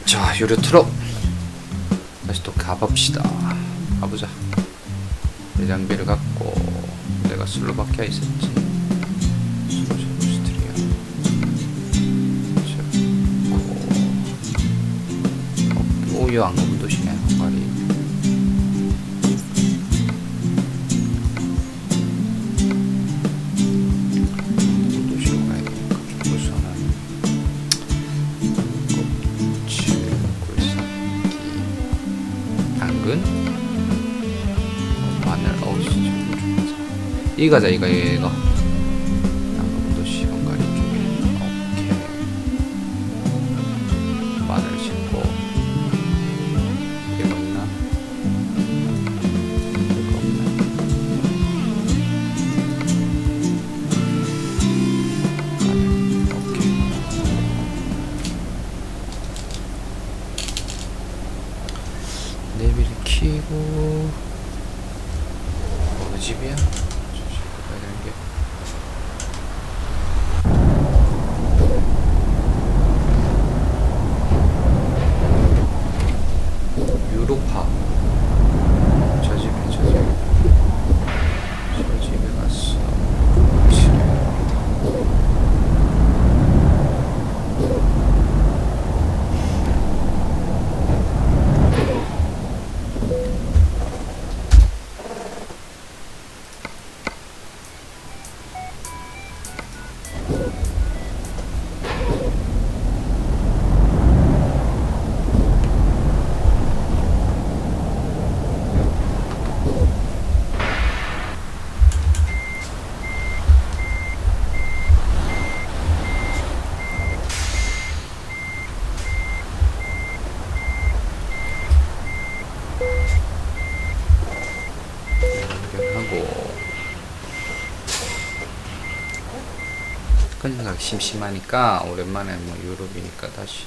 자, 유로트럭 다시 또 가봅시다. 가보자. 내 장비를 갖고 내가 슬로바키아 있었지. 오스트리아 좋고. 오유 앙금 도시네. 헝가리. 마늘, 이 가자, 이거. 양도시 헝가리 쪽에. 오케이. 마늘 싣고. 이거 있나? 이거 없나? 오케이. 내비를 키고. 어느 집이야? 가야 되는 게. 유로파. 저 집에 갔어. 큰 생각 심심하니까 오랜만에 뭐 유럽이니까 다시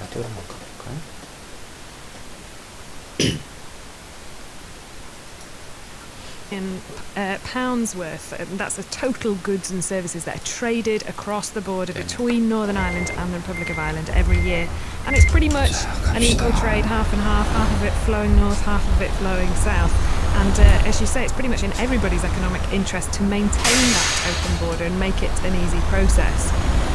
라디오를 한번 가볼까요? In pounds worth, that's the total goods and services that are traded across the border between Northern Ireland and the Republic of Ireland every year, and it's pretty much an equal trade, half and half of it flowing north, half of it flowing south. And as you say, it's pretty much in everybody's economic interest to maintain that open border and make it an easy process.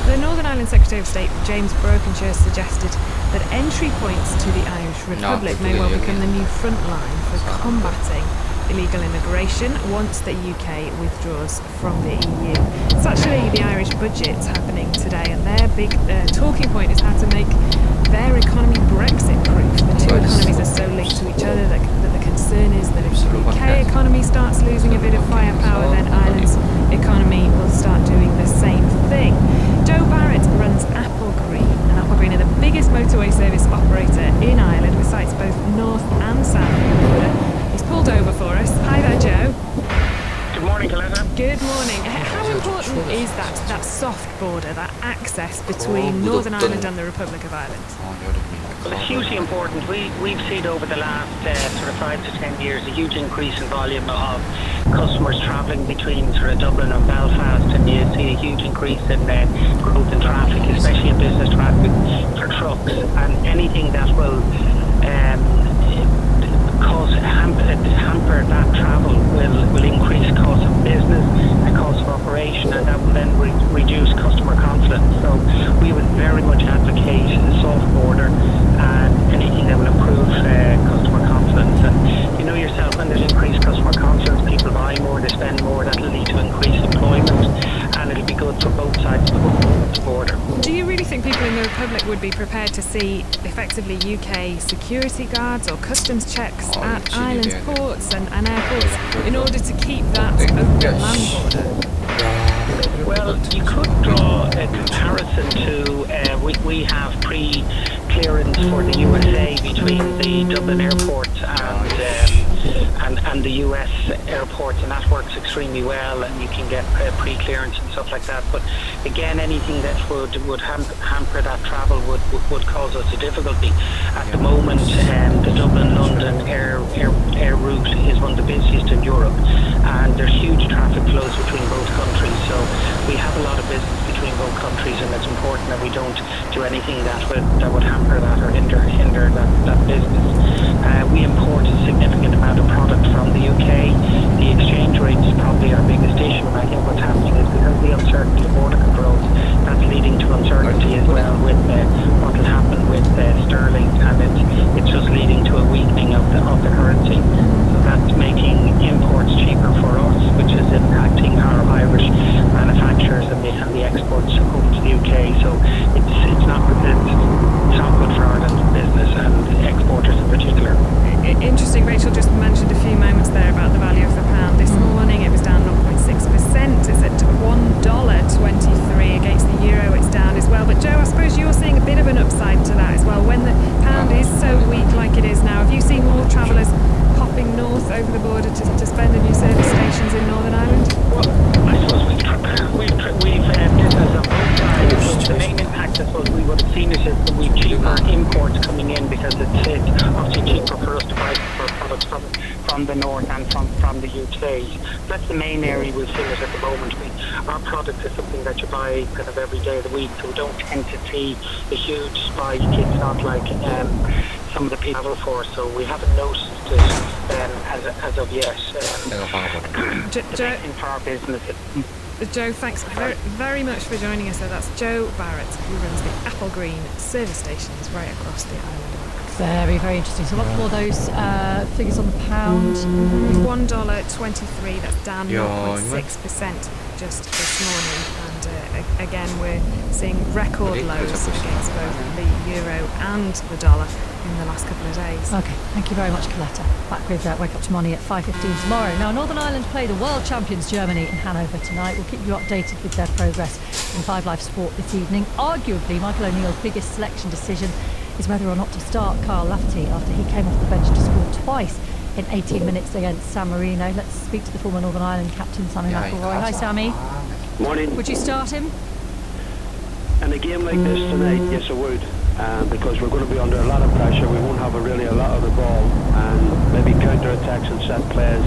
The Northern Ireland Secretary of State, James Brokenshire, suggested that entry points to the Irish Republic may well become the new front line for combating illegal immigration once the UK withdraws from the EU. It's actually the Irish budget happening today, and their big talking point is how to make their economy Brexit-proof. The two economies are so linked to each other that the concern is that if the UK economy starts losing a bit of firepower, then Ireland's economy will start doing the same thing. Joe Barrett runs Applegreen, and Applegreen are the biggest motorway service operator in Ireland, with sites both north and south of the border. He's pulled over for us. Hi there, Joe. Good morning, Coletta. Good morning. How important is that soft border, that access between Northern Ireland and the Republic of Ireland? Well, it's hugely important. We've seen over the last sort of 5 to 10 years a huge increase in volume of customers travelling between sort of Dublin and Belfast, and you see a huge increase in growth in traffic, especially in business traffic for trucks, and anything that will hamper that travel will increase cost of business and cost of operation, and that will then reduce customer confidence. So we would very much advocate a soft border and anything that will improve customer confidence. And you know yourself, when there's increased customer confidence, people buy more, they spend more, that will lead to increased employment, and it'll be good for both sides of the border. Do you really think people in the Republic would be prepared to see effectively UK security guards or customs checks at island ports and airports in order to keep that open land border? Well, you could draw a comparison to we have pre-clearance for the USA between the Dublin airport and the US airports, and that works extremely well, and you can get pre-clearance and stuff like that. But again, anything that would hamper that travel would cause us a difficulty. At the moment, the Dublin-London air route is one of the busiest in Europe, and there's huge traffic flows between both countries, so we have a lot of business between both countries. countries, and it's important that we don't do anything that would hamper that or hinder that business. We import a significant amount of product from the UK. The exchange rate is probably our biggest issue, and I think what's happening is because of the uncertainty of border controls, that's leading to uncertainty as well with what will happen with sterling, and it's just leading to a weakening of the currency. So that's making imports cheaper for us, which is impacting our Irish manufacturers and the exports over to the UK. So it's not good for Ireland's business and exporters in particular. Interesting. Rachel just mentioned a few moments there about the value of the pound. This morning it was down 0.6%. It's at $1.23 against the euro. It's down as well. But Joe, I suppose you're seeing a bit of an upside to that as well. When the pound is so weak like it is now, have you seen more travellers hopping north over the border to spend in new service stations in Northern Ireland? Well, I suppose we've business on both sides. The main impact, I suppose, we would have seen is that we've cheaper imports coming in because it's obviously cheaper for us to buy for products from the north and from the UK. That's the main area we've seen it at the moment. Our product is something that you buy kind of every day of the week, so we don't tend to see a huge spike. It's not like some of the people travel for, so we haven't noticed it as of yet. In for our business. Joe, thanks very much for joining us. So that's Joe Barrett, who runs the Apple Green service stations right across the island. Very, very interesting. So what were those figures on the pound? $1.23, that's down 0.6% just this morning. And again, we're seeing record lows against both the euro and the dollar in the last couple of days. Okay, thank you very much, Coletta. Back with Wake Up to Money at 5:15 tomorrow. Now, Northern Ireland play the world champions Germany in Hanover tonight. We'll keep you updated with their progress in Five Live Sport this evening. Arguably, Michael O'Neill's biggest selection decision is whether or not to start Carl Lafferty after he came off the bench to score twice in 18 minutes against San Marino. Let's speak to the former Northern Ireland captain, Sammy McElroy. Hi, Sammy. Morning. Would you start him? In a game like this tonight, yes I would, because we're going to be under a lot of pressure. We won't have really a lot of the ball, and maybe counter-attacks and set plays.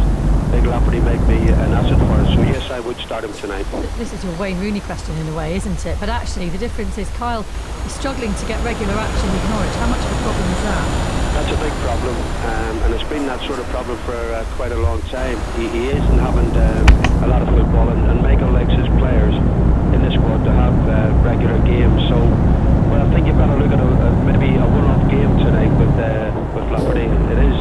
Big Lafferty make me an asset for us, so yes, I would start him tonight. This is your Wayne Rooney question in a way, isn't it? But actually, the difference is Kyle is struggling to get regular action with Norwich. How much of a problem is that? That's a big problem, and it's been that sort of problem for quite a long time. He isn't having a lot of football, and Michael likes his players in this squad to have regular games. So, well, I think you've got to look at maybe a one-off game tonight with Lafferty. It is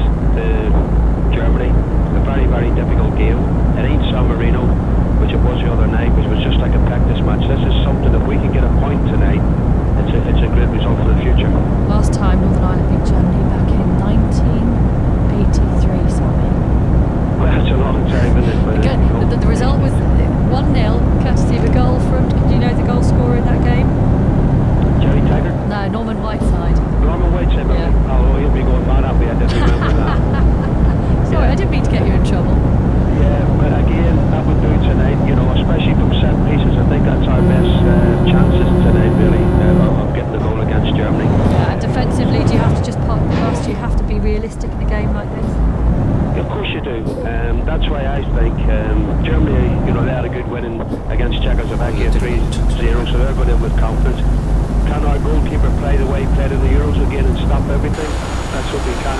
Germany, a very, very difficult game. It ain't San Marino, which it was the other night, which was just like a practice match. This is something, if we can get a point tonight, it's a great result for the future. Last time Northern Ireland beat Germany back in 1983, Sammy. Well, that's a long time, isn't it? The result was 1-0, courtesy of a goal from, do you know the goal scorer in that game? Jerry Taggart? No, Norman Whiteside. Norman Whiteside? Yeah. Oh, he'll be going mad at me, I didn't remember that. Sorry, I didn't mean to get you in trouble. Yeah, but again, that would do tonight, especially from set pieces. I think that's our best chances tonight, really, of getting the goal against Germany. Yeah, and defensively, do you have to just park the bus? Do you have to be realistic in a game like this? Of course you do. That's why I think Germany, they had a good win against Czechoslovakia 3-0, so they're going in with confidence. Can our goalkeeper play the way he played in the Euros again and stop everything? That's what we can.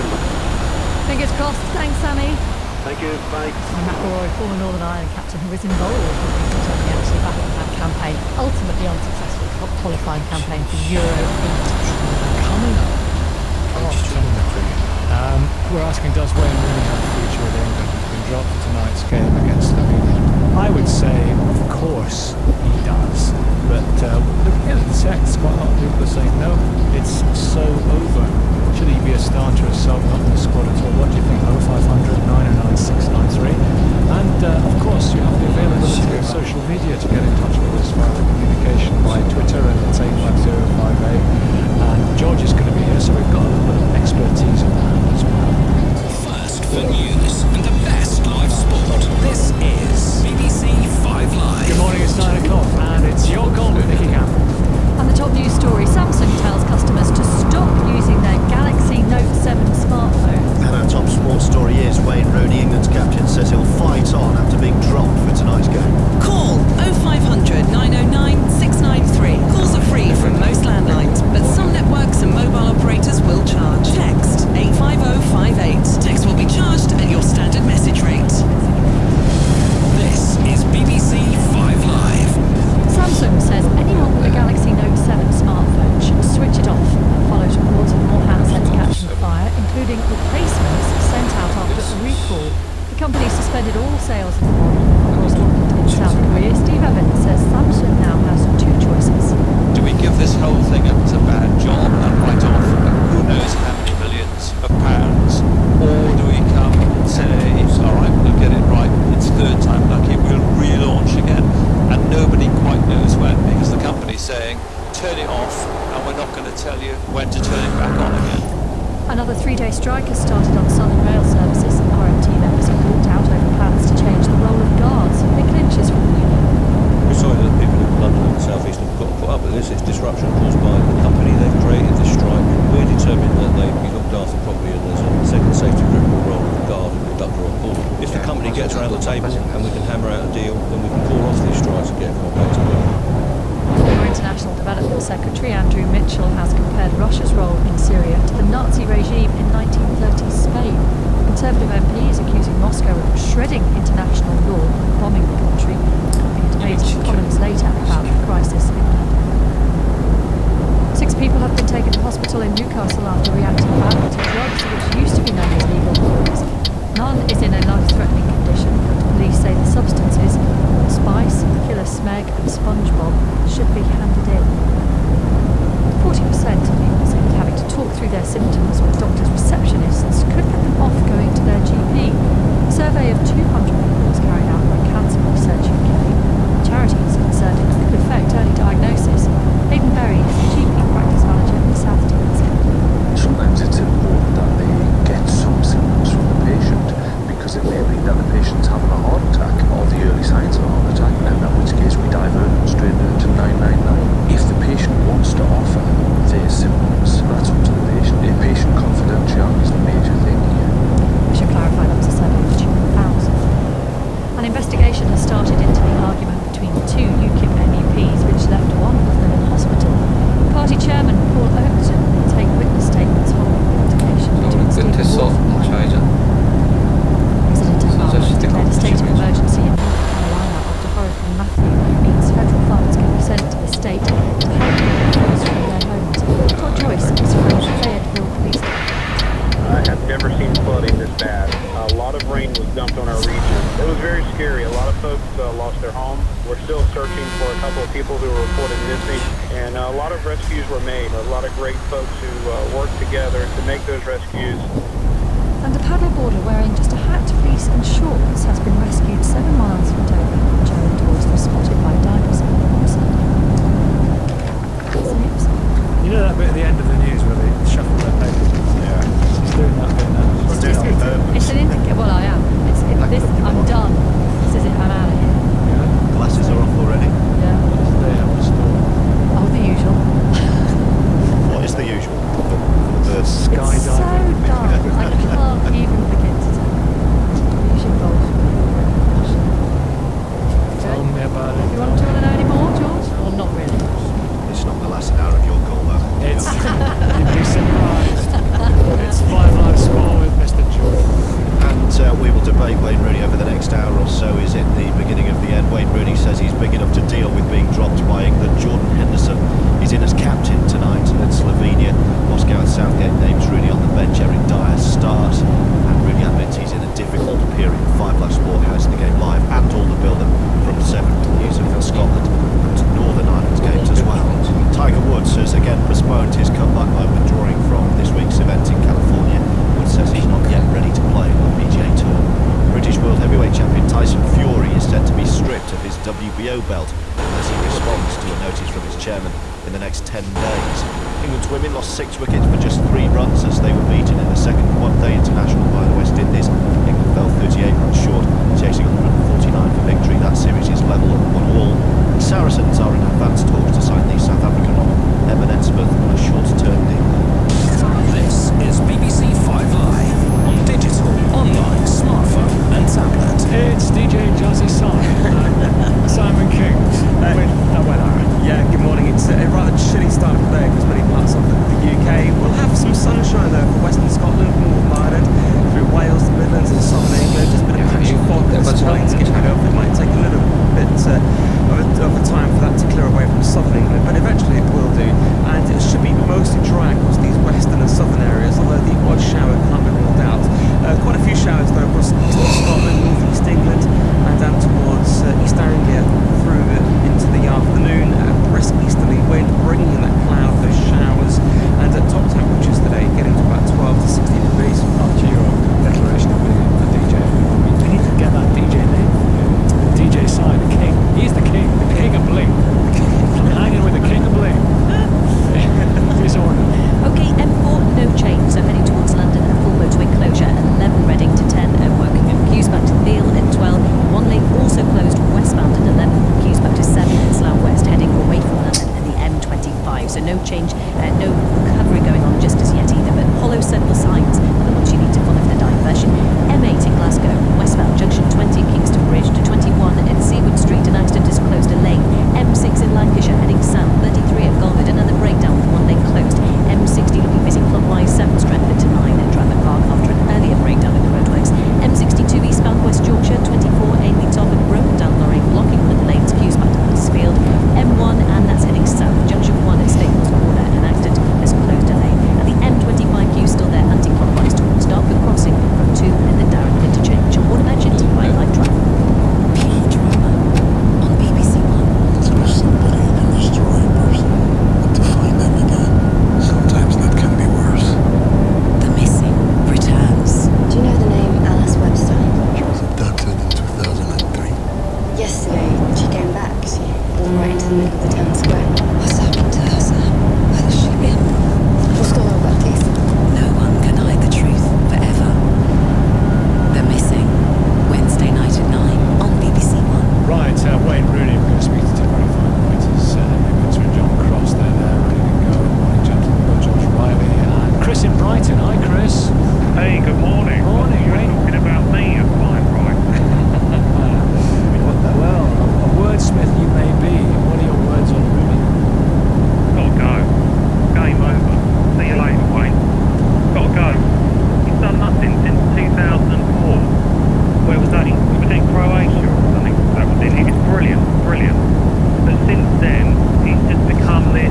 Fingers crossed. Thanks, Sammy. Thank you. Bye. Simon McElroy, former Northern Ireland captain who was involved in Germany actually back in that campaign. Ultimately unsuccessful qualifying campaign for Euro 8. Coming up. We're asking, does Wayne Rooney have a future with England? He's been dropped for tonight's game against Slovenia. I would say, of course, he does. But looking at the text, quite a lot of people are saying, no, it's so over. Should he be a starter or sub, not in the squad at all? What do you think? 0500 909 693. And of course, you have the availability of social media to get in touch with us via the communication via Twitter, and it's 81058. And George is going to be here, so we've got a little bit of expertise on that as well. First for news and the best live sport. This is BBC 5 Live. Good morning, it's 9 o'clock, and it's your saying, turn it off, and we're not going to tell you when to turn it back on again. Another 3-day strike has started on Southern Rail services. RMT members have walked out over plans to change the role of guards. Nick Lynch is from the union. We're sorry that people in London and the South East have got to put up with this. It's disruption caused by the company. They've created this strike. We're determined that they be looked after properly, and there's a second safety critical role of the guard and conductor on board. If the company gets around the table and we can hammer out a deal, then we can call off these strikes and get everyone back to work. Former International Development Secretary Andrew Mitchell has compared Russia's role in Syria to the Nazi regime in 1930s Spain. The Conservative MP is accusing Moscow of shredding international law and bombing the country. There'll be a debate columns later about the crisis in Lebanon. 6 people have been taken to hospital in Newcastle after reacting badly to drugs which used to be known as legal drugs. None is in a life-threatening condition. Police say the substances, spice, killer smeg and SpongeBob, should be handed in. 40% of people say that having to talk through their symptoms with doctors' receptionists could put them off going to their GP. A survey of 200 people was carried out by Cancer Research UK. The charity is concerned it could affect early diagnosis. Hayden Berry is the GP practice manager in South Dales. Sometimes it's important that they get some symptoms from the patient, because it may be that the patient's having a heart attack or the early signs of a heart attack, and in which case we divert them straight into 999. If the patient wants to offer their symptoms, that's up to the patient. Patient confidentiality is the major thing here. We should clarify that was a survey of 2,000. An investigation has started into the argument between 2 UKIP MEPs which left one of them in hospital. Party chairman Paul Oakton will take witness statements following the altercation between Stephen 됐어. Wolf and 자이자. President Obama has declared a state of emergency in North Carolina after Hurricane Matthew means federal funds can be sent to the state to help people from their homes. Todd Joyce is from Fayetteville Police Department. I have never seen flooding this bad. A lot of rain was dumped on our region. It was very scary. A lot of folks lost their homes. We're still searching for a couple of people who were reported missing, and a lot of rescues were made. A lot of great folks who worked together to make those rescues. And a paddleboarder wearing just a hat, fleece and shorts has been rescued 7 miles from Dover. Joe and Doris were spotted by divers on Sunday. You know that bit at the end of the news where they shuffle their papers? Yeah. She's doing that bit now. It's an indicator. Well, I am. This. I'm done. This is it. I'm out of here. Yeah. Glasses are off already. Yeah. What is there on the store? Oh, the usual. What is the usual? The It's so skydiving. dull. I can't even begin to tell you. Usually involves Tell me about it. You want to know any more, George? Or not really? It's not the last hour of your call, though. It's you'd be surprised. It's 5 Live Sport with Mr. George. And we will debate Wayne Rooney over the next hour or so. Is it the beginning of the end? Wayne Rooney says he's big enough to deal with being dropped by England. Jordan Henderson is in as captain tonight at Slovenia. Moscow and Southgate names Rooney on the bench. Eric Dyer starts. And Rooney admits he's in a difficult period. 5 Live Sport has the game live and all the build-up from 7 with news of Scotland and Northern Ireland's games as well. Tiger Woods has again postponed his comeback moment drawing from this week's event in California. Woods says he's not yet ready to play on the PGA Tour. British World Heavyweight Champion Tyson Fury is set to be stripped of his WBO belt as he responds to a notice from his chairman in the next 10 days. England's women lost 6 wickets for just 3 runs as they were beaten in the second one-day international by the West Indies. England fell 38 runs short, chasing 149 for victory. That series is level at 1-1. The Saracens are in advanced talks to sign the South African model Emma Netsmith on a short-term deal. This is BBC 5 Live on digital, online, smartphone and tablet. It's DJ Jazzy Simon King with the weather. Yeah, good morning. It's a rather chilly start of the day across many parts of the UK. We'll have some sunshine though for Western Scotland, Northern Ireland, through Wales, the Midlands and Southern England. Just a bit of patchy fog that's trying to get rid of. It might take a little bit of a time for that to clear away from Southern England. so no change, no recovery going on just as yet either, but hollow circle signs are the ones you need to follow for the diversion. M8 in Glasgow, westbound junction 20 Kingston Bridge to 21 at Seawood Street, an accident has closed a lane. M6 in Lancashire heading south, 33 at Golford, another breakdown with one lane closed. M60 looking busy clockwise, 7 Stretford to 9 at Trafford Park after an earlier breakdown in the roadworks. M62 eastbound West Yorkshire, 24 Ainley Top and broken down lorry blocking one of the lanes, queues back to Huddersfield. M1 and that's heading south, junction 1 at Staples Corner, an accident has closed a lane. And the M25 queue still there anti-clockwise towards Dartford Crossing from 2 at the Darren interchange. All imagined by light traffic. On BBC One. Through somebody can destroy a person, but to find them again, sometimes that can be worse. The Missing returns. Do you know the name Alice Webster? She was abducted in 2003. Yesterday, she came back. She walked right into the middle of the town square. What's happened to her, Sam? Where has she been? What's going on about this? No one can hide the truth forever. The Missing. Wednesday night at 9 on BBC One. Right, Wayne Rooney, we're going to speak to two very fine writers. Victor and John Cross, they're there, ready to go. Morning, gentlemen. George Riley and Chris in Brighton. Hi, Chris. Hey, good morning. Morning, You're Wayne. talking about me, you're fine, right? Well, a wordsmith you may be. What are your words on Rooney? Gotta go. Game over. See you later, Wayne. Gotta go. He's done nothing since 2004. Where was that? He was in Croatia or something. That was in. It's brilliant, brilliant. But since then, he's just become this.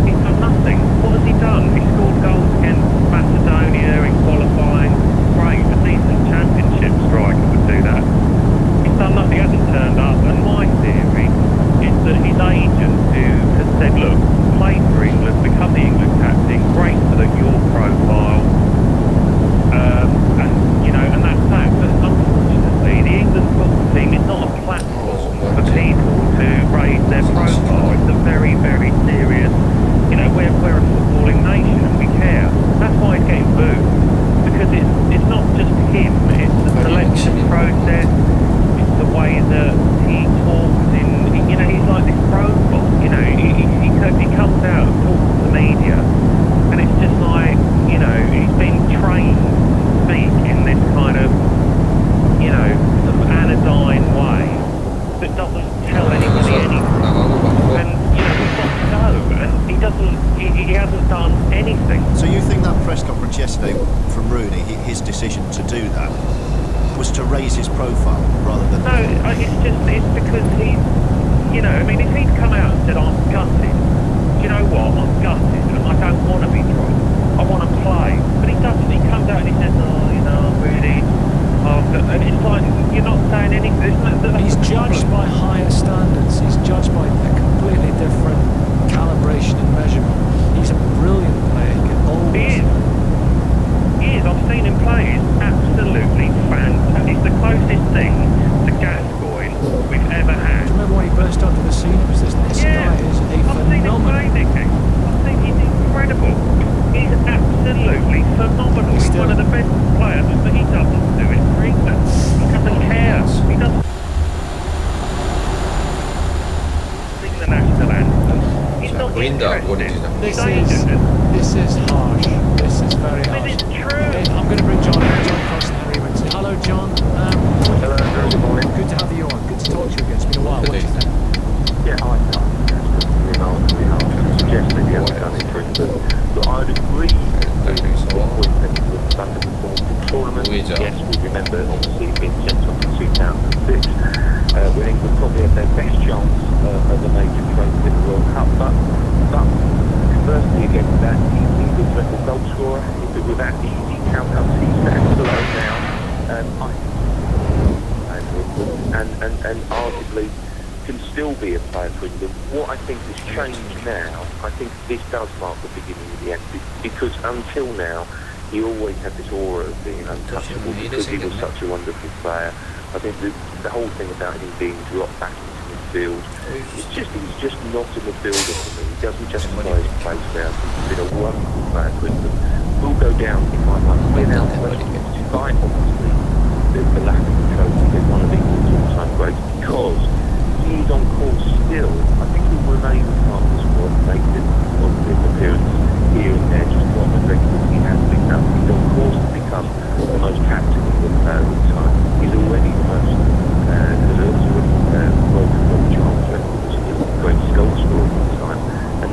He's done nothing. What has he done? He scored goals against Macedonia in qualifying. Great, a decent championship striker would do that. He's done nothing. He hasn't turned up. And my theory is that his agent, who has said, "Look, play for England, become the England captain. Great for your profile." And that's that. But unfortunately, the England football team is not a platform for people to raise their profile. It's a very, very serious, we're a footballing nation and we care. That's why he's getting booed. Because it's not just him, it's the selection process, it's the way that he talks he's like this robot, he comes out and talks to the media and it's just like, he's been trained to speak in this kind of, sort of anodyne way that doesn't tell anybody anything. And, he's got to go and he hasn't done anything. So you think that press conference yesterday from Rooney, his decision to do that, was to raise his profile rather than... No, it's because he's, if he'd come out and said, "I'm gutted," do you know what, I'm gutted and I don't want to be dropped, I want to play. But he doesn't, he comes out and he says, I'm really... and it's like, you're not saying anything. He's judged by higher standards. He's judged by a completely different calibration and measurement. He's a brilliant player. He can always... He is. I've seen him play. He's absolutely fantastic. It's the closest thing to Gascoigne we've ever had. Do you remember when he burst onto the scene? It was this guy is a phenomenal. I've seen him play, Nicky. I think he's incredible. He's absolutely phenomenal. He's one of the best players, but he doesn't do it for England. He doesn't care. He doesn't sing the national anthem. He's not interested. This is harsh. This is very harsh. But it's true. I'm going to bring John Cross and Harry Winter. Hello, John. Hello, good morning. Good to have you on. Good to talk to you again. It's been a while. What do you think? Yeah, I suggest that he hasn't done it for England. But I'd agree with the point that he was underperformed in tournament. Yes, we remember obviously being sent off in 2006 when England probably had their best chance of a major trophy in the World Cup. But conversely against that, England's record goal scorer, with that easy outcomes, he stands alone now. And arguably can still be a player for England. What I think has changed now, I think this does mark the beginning of the end, because until now he always had this aura of being untouchable because he was such a wonderful player. I think the whole thing about him being dropped back into midfield, he's just not a midfielder for me. He doesn't justify his place now. He's been a wonderful player for England. Will go down in my mind without question, despite obviously the lack of trophy. He's one of England's all-time greats because he's on course still. I think he'll remain part of the squad and make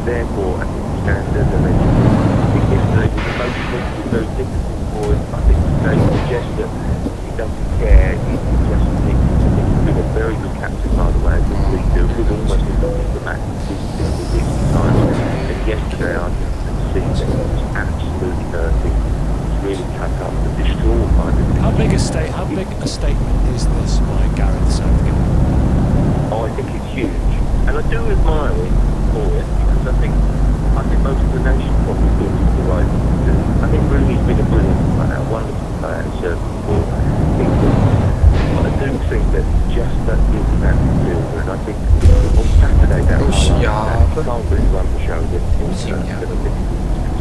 therefore at the standard, and then I think yesterday was emotional, it was very difficult for him. I think today suggests that he doesn't care, he just thinks he's been a very good captain, by the way, as a leader, who's almost adopted the match this time. And yesterday I could see that he was absolutely hurting. Really cut up and distraught by the How big a statement is this by Gareth Southgate? Oh, I think it's huge, and I do admire it for it because I think most of the nation probably feels it's the right thing to do. I think Rooney's been a brilliant player, a wonderful player, certainly for England. But I do think that just that is that midfielder, and I think on Saturday that can't really run the show. It's going to be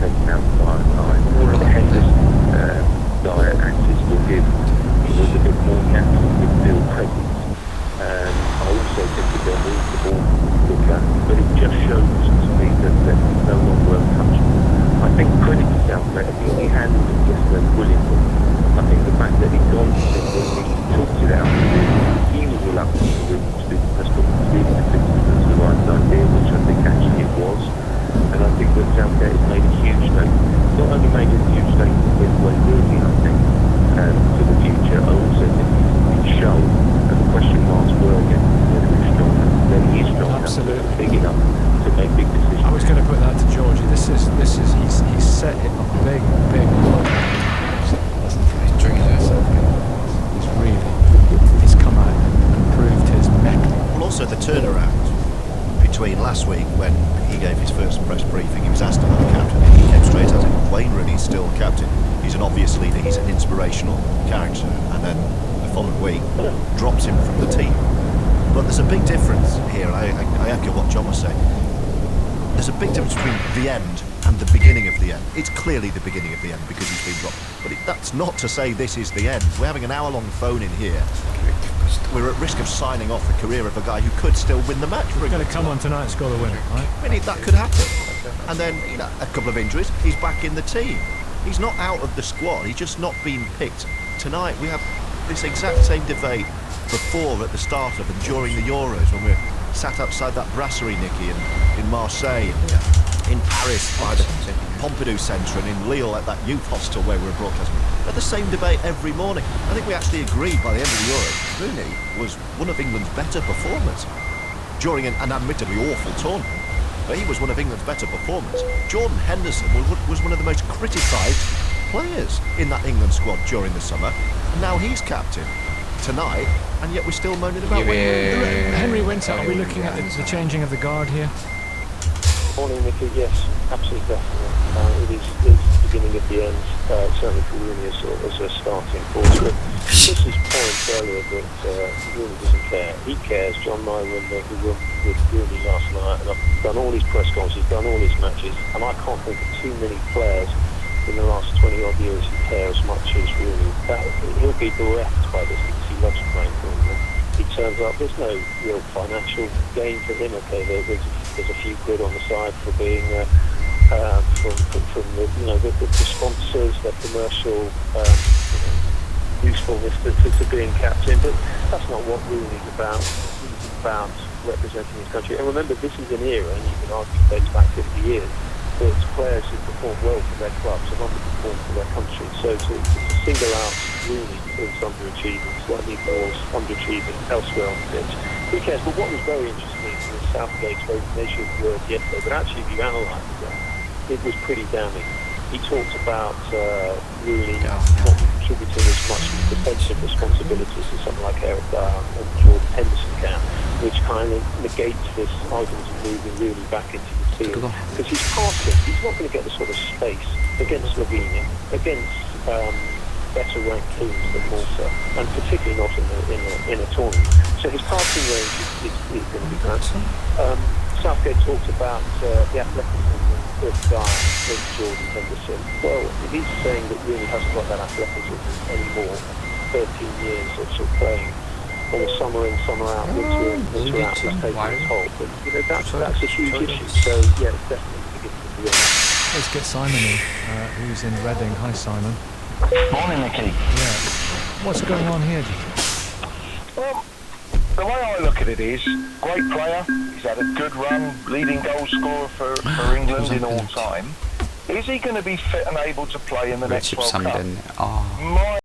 taken out by the Henderson diet access will give was a bit more natural midfield presence. I also think that they'll move the ball quicker, but it just shows to me that they're no longer untouchable. I think credit to Southgate, I think he handled it yesterday brilliantly. I think the fact that he'd gone to England, he talked it out, he was reluctant to do the press conference, really convinced that it was the right idea, which I think actually it was. And I think that Southgate has made a huge statement. Not only made a huge statement with Wayne Rooney, I think, for the future, I also think he's shown, and the question marks were again, whether he's strong enough, whether he is strong enough, big enough to make big decisions. I was going to put that to Georgie. He's set it a big he's come out and proved his mettle. Well, also the turnaround between last week when he gave his first press briefing, he was asked about the captain, and he came straight at him. Wayne Rooney's still captain. He's an obvious leader, he's an inspirational character, and then the following week drops him from the team. But there's a big difference here, I echo what John was saying. There's a big difference between the end and the beginning of the end. It's clearly the beginning of the end because he's been dropped. But that's not to say this is the end. We're having an hour-long phone-in here. We're at risk of signing off the career of a guy who could still win the match. He's going to come on tonight and score the winner, right? I mean, that could happen. And then, a couple of injuries, he's back in the team. He's not out of the squad, he's just not been picked. Tonight, we have this exact same debate before, at the start of and during the Euros, when we're sat outside that brasserie, Nicky, in Marseille, and in Paris by the Pompidou Centre, and in Lille at that youth hostel where we were broadcasting. We had the same debate every morning. I think we actually agreed by the end of the Euros, Rooney was one of England's better performers during an admittedly awful tournament. But he was one of England's better performers. Jordan Henderson was one of the most criticised players in that England squad during the summer. And now he's captain tonight, and yet we're still moaning about Henry Winter, are we looking at the changing of the guard here? Morning, Nicky. Yes, absolutely, definitely. It is the beginning of the end, certainly for Rooney as a starting force. But this is point earlier that Rooney doesn't care. He cares. John and I were in the room with Rooney last night, and I've done all his press conferences, done all his matches, and I can't think of too many players in the last 20-odd years who care as much as Rooney. He'll be bereft by this because he loves playing for England. He turns up, there's no real financial gain for him. Okay, there's a few quid on the side for being from the sponsors, the commercial usefulness to being captain, but that's not what Rooney's about. He's about representing his country. And remember, this is an era, and you can argue dates back 50 years, that players who perform well for their clubs have underperformed for their country. So to single out Rooney for his underachievement, slightly more underachieving elsewhere on the pitch, who cares? But what was very interesting was Southgate's very measured word yesterday, but actually if you analyse it was pretty damning. He talked about Rooney not contributing as much defensive responsibilities as someone like Eric Dyer and Jordan Henderson can, which kind of negates this argument of moving Rooney back into the field. Because he's passing, he's not going to get the sort of space against Slovenia, against better ranked teams than Malta, and particularly not in a tournament. So his passing range is going to be great. Southgate talked about the athleticism of Dyer and Jordan Henderson. Well, he's saying that Rooney hasn't got that athleticism anymore. 13 years of sort of playing on a summer in, summer out, winter in, winter out, he's taking its hold. But that's a huge issue. So yeah, it's definitely beginning to be on. Let's get Simon in, who's in Reading. Hi, Simon. Morning, Nicky. Yeah. What's going on here, do you think? Well, the way I look at it is, great player, he's He's had a good run, leading goal scorer for England in all time. Is he going to be fit and able to play in the next World Cup? 왜 13이 됐네. 아.